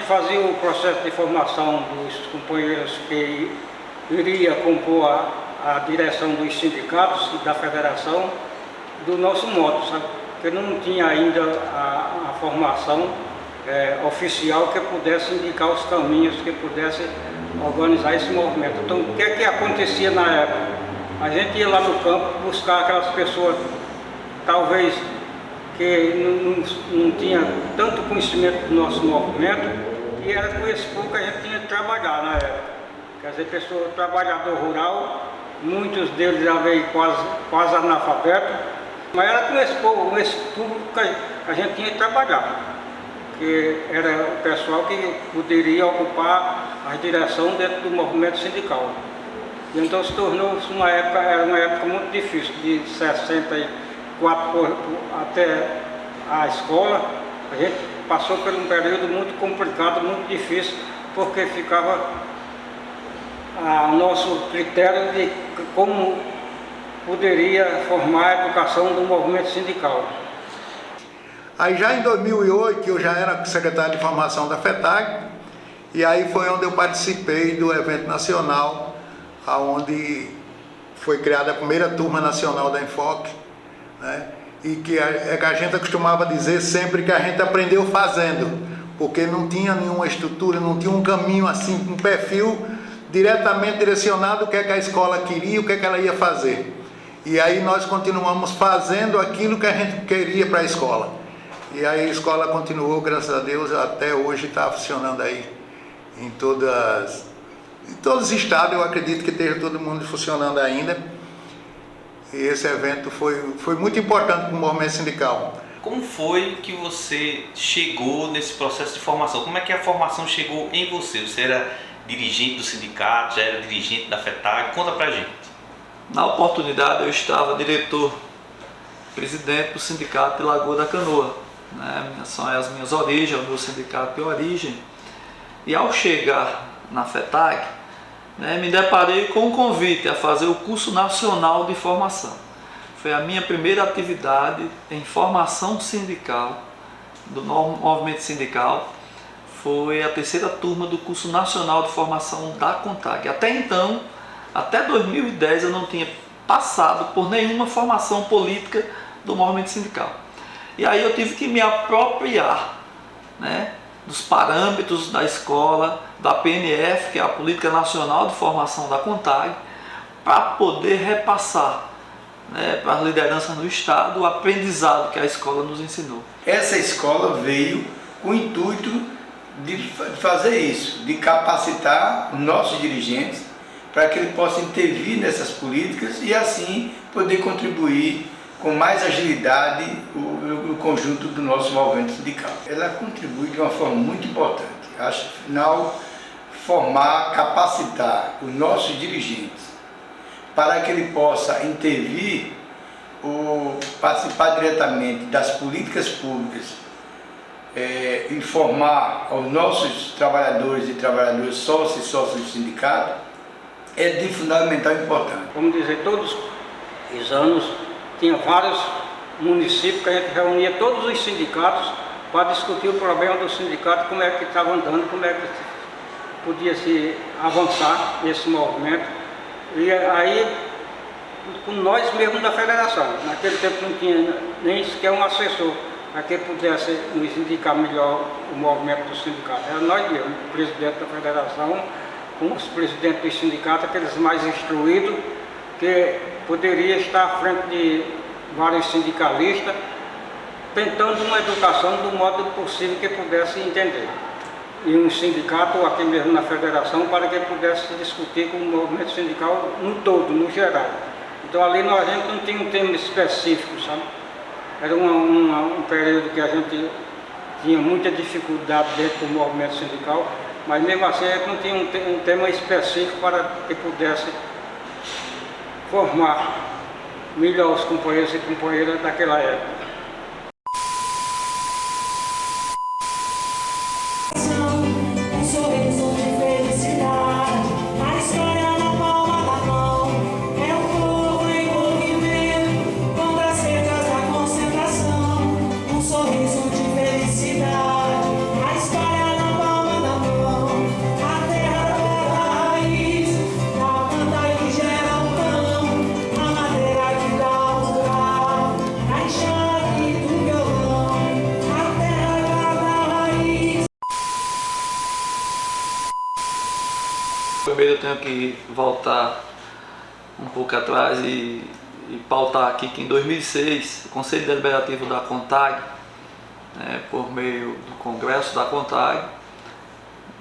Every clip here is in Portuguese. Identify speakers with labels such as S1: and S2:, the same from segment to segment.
S1: fazia o processo de formação dos companheiros que iria compor a direção dos sindicatos e da federação do nosso modo, sabe? Porque não tinha ainda a formação oficial que pudesse indicar os caminhos, que pudesse organizar esse movimento. Então, o que é que acontecia na época? A gente ia lá no campo buscar aquelas pessoas, talvez, que não tinha tanto conhecimento do nosso movimento, e era com esse povo que a gente tinha que trabalhar na época. Quer dizer, pessoa, trabalhador rural, muitos deles já veio quase analfabetos, mas era com esse povo, com esse público que a gente tinha que trabalhar, que era o pessoal que poderia ocupar a direção dentro do movimento sindical. E então se tornou-se era uma época muito difícil, de 64 até a escola. A gente passou por um período muito complicado, muito difícil, porque ficava o nosso critério de como poderia formar a educação do movimento sindical.
S2: Aí já em 2008 eu já era secretário de formação da FETAG, e aí foi onde eu participei do evento nacional, onde foi criada a primeira turma nacional da Enfoque, né? E que a gente costumava dizer sempre que a gente aprendeu fazendo, porque não tinha nenhuma estrutura, não tinha um caminho assim, um perfil diretamente direcionado o que é que a escola queria, o que é que ela ia fazer. E aí nós continuamos fazendo aquilo que a gente queria para a escola. E aí a escola continuou, graças a Deus, até hoje está funcionando aí em todos os estados. Eu acredito que esteja todo mundo funcionando ainda. E esse evento foi muito importante para o movimento sindical.
S3: Como foi que você chegou nesse processo de formação? Como é que a formação chegou em você? Você era dirigente do sindicato, já era dirigente da FETAG? Conta pra gente.
S4: Na oportunidade eu estava presidente do sindicato de Lagoa da Canoa, né? São as minhas origens, o meu sindicato de origem. E ao chegar na FETAG, né, me deparei com um convite a fazer o curso nacional de formação. Foi a minha primeira atividade em formação sindical, do movimento sindical. Foi a terceira turma do curso nacional de formação da CONTAG. Até então, até 2010, eu não tinha passado por nenhuma formação política do movimento sindical. E aí eu tive que me apropriar, né, dos parâmetros da escola, da PNF, que é a Política Nacional de Formação da CONTAG, para poder repassar, né, para as lideranças no Estado o aprendizado que a escola nos ensinou.
S5: Essa escola veio com o intuito de fazer isso, de capacitar os nossos dirigentes para que ele possa intervir nessas políticas e assim poder contribuir com mais agilidade o conjunto do nosso movimento sindical. Ela contribui de uma forma muito importante. Acho que, afinal, formar, capacitar os nossos dirigentes para que ele possa intervir ou participar diretamente das políticas públicas, informar aos nossos trabalhadores e trabalhadoras, sócios e sócios do sindicato, é de fundamental importância.
S1: Vamos dizer, todos os anos tinha vários municípios que a gente reunia todos os sindicatos para discutir o problema do sindicato, como é que estava andando, como é que podia se avançar nesse movimento. E aí, com nós mesmos da federação, naquele tempo não tinha nem sequer um assessor para que pudesse nos indicar melhor o movimento do sindicato. Era nós mesmos, o presidente da federação, com os presidentes dos sindicatos, aqueles mais instruídos, que poderia estar à frente de vários sindicalistas, tentando uma educação do modo possível que pudesse entender. E um sindicato aqui mesmo na federação, para que pudesse discutir com o movimento sindical no todo, no geral. Então ali a gente não tinha um tema específico, sabe? Era um período que a gente tinha muita dificuldade dentro do movimento sindical, mas mesmo assim a gente não tinha um tema específico para que pudesse formar melhor os companheiros e companheiras daquela época.
S4: tenho que voltar um pouco atrás e pautar aqui que em 2006 o Conselho Deliberativo da CONTAG, por meio do Congresso da CONTAG,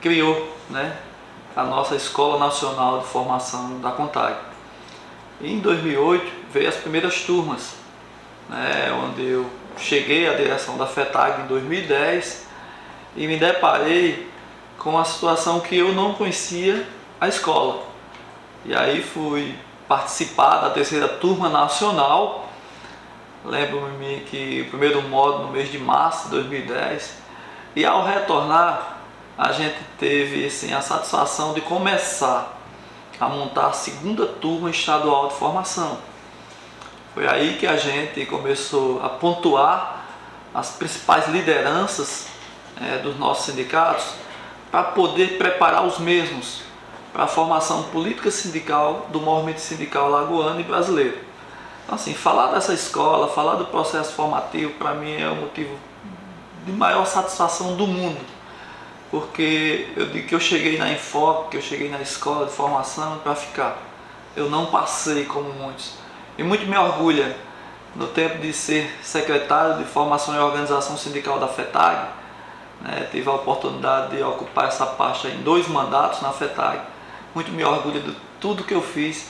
S4: criou, a nossa Escola Nacional de Formação da CONTAG. E em 2008 veio as primeiras turmas, onde eu cheguei à direção da FETAG em 2010 e me deparei com a situação que eu não conhecia a escola. E aí fui participar da terceira turma nacional. Lembro-me que o primeiro módulo no mês de março de 2010, e ao retornar a gente teve assim, a satisfação de começar a montar a segunda turma estadual de formação. Foi aí que a gente começou a pontuar as principais lideranças dos nossos sindicatos para poder preparar os mesmos para a formação política sindical do movimento sindical alagoano e brasileiro. Então, assim, falar dessa escola, falar do processo formativo, para mim é o motivo de maior satisfação do mundo, porque eu digo que eu cheguei na Enfoque, que eu cheguei na escola de formação para ficar. Eu não passei como muitos. E muito me orgulha, no tempo de ser secretário de Formação e Organização Sindical da FETAG, tive a oportunidade de ocupar essa pasta em 2 mandatos na FETAG. Muito me orgulho de tudo que eu fiz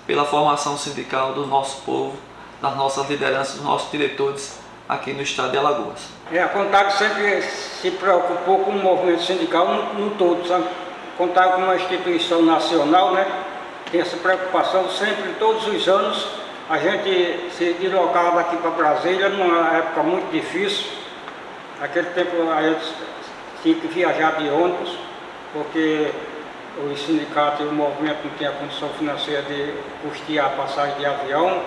S4: pela formação sindical do nosso povo, das nossas lideranças, dos nossos diretores aqui no estado de Alagoas.
S1: A CONTAG sempre se preocupou com o movimento sindical no todo, sabe? A CONTAG como uma instituição nacional, tem essa preocupação sempre, todos os anos, a gente se deslocava daqui para Brasília numa época muito difícil. Naquele tempo a gente tinha que viajar de ônibus, porque os sindicatos e o movimento não tinham condição financeira de custear a passagem de avião,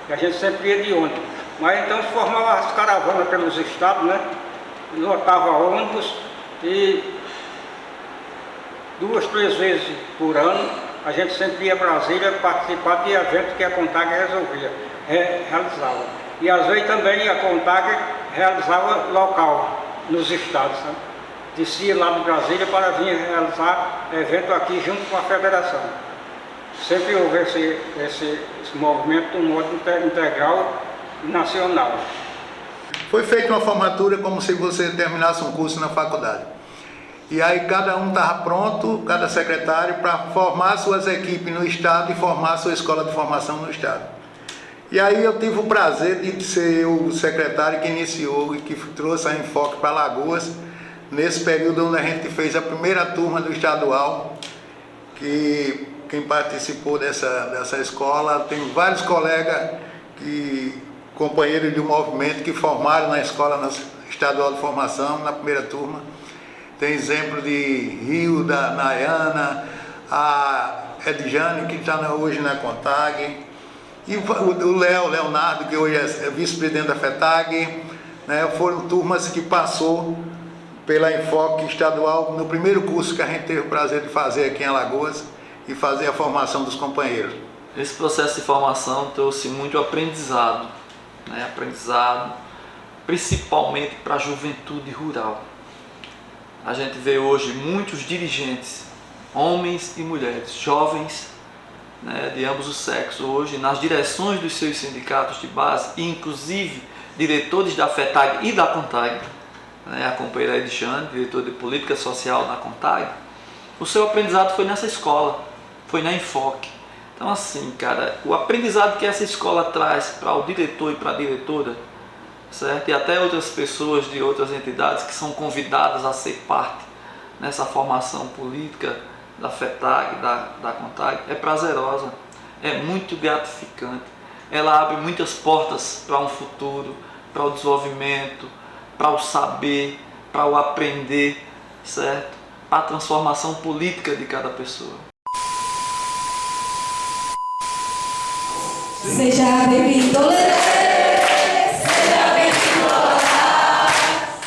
S1: e a gente sempre ia de ônibus. Mas então se formava as caravanas pelos estados, lotava ônibus e 2, 3 vezes por ano a gente sempre ia a Brasília participar de eventos que a CONTAG realizava. E às vezes também a CONTAG realizava local nos estados, descia lá de Brasília para vir realizar evento aqui junto com a federação. Sempre houve esse movimento de um modo integral nacional.
S2: Foi feita uma formatura como se você terminasse um curso na faculdade. E aí cada um estava pronto, cada secretário, para formar suas equipes no estado e formar sua escola de formação no estado. E aí eu tive o prazer de ser o secretário que iniciou e que trouxe a Enfoque para Alagoas, nesse período onde a gente fez a primeira turma do estadual, que quem participou dessa escola, tem vários colegas, companheiros do movimento, que formaram na escola estadual de formação, na primeira turma. Tem exemplo de Rio, da Nayana, a Edjane, que está hoje na CONTAG, e o Leonardo, que hoje é vice-presidente da FETAG, foram turmas que passou pela Enfoque estadual no primeiro curso que a gente teve o prazer de fazer aqui em Alagoas e fazer a formação dos companheiros.
S4: Esse processo de formação trouxe muito aprendizado, aprendizado principalmente para a juventude rural. A gente vê hoje muitos dirigentes, homens e mulheres, jovens, de ambos os sexos, hoje nas direções dos seus sindicatos de base, e inclusive diretores da FETAG e da CONTAG, a companheira Edjane, diretora de Política Social da CONTAG. O seu aprendizado foi nessa escola, foi na Enfoque. Então assim, cara, o aprendizado que essa escola traz para o diretor e para a diretora, certo? E até outras pessoas de outras entidades que são convidadas a ser parte nessa formação política da FETAG, da CONTAG, é prazerosa, é muito gratificante. Ela abre muitas portas para um futuro, para o desenvolvimento, para o saber, para o aprender, certo? Para a transformação política de cada pessoa.
S6: Seja bem-vindo, seja bem-vindo lá,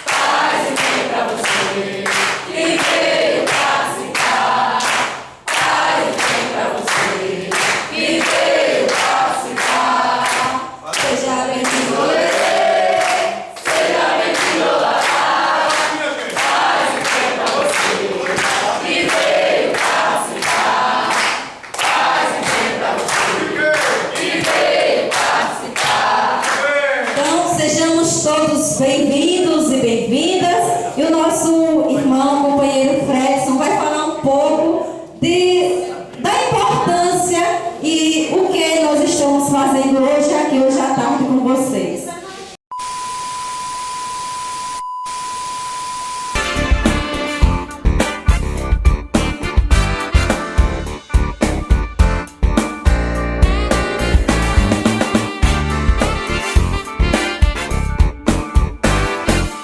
S6: paz e bem pra você, que veio pacificar, paz e bem pra você, que veio pacificar, seja bem-vindo, seja bem-vindo lá, paz e bem pra você, que veio pacificar, sejamos todos bem-vindos e bem-vindas. E o nosso irmão, companheiro Fredson, vai falar um pouco da importância e o que nós estamos fazendo hoje aqui, hoje à tarde, com vocês.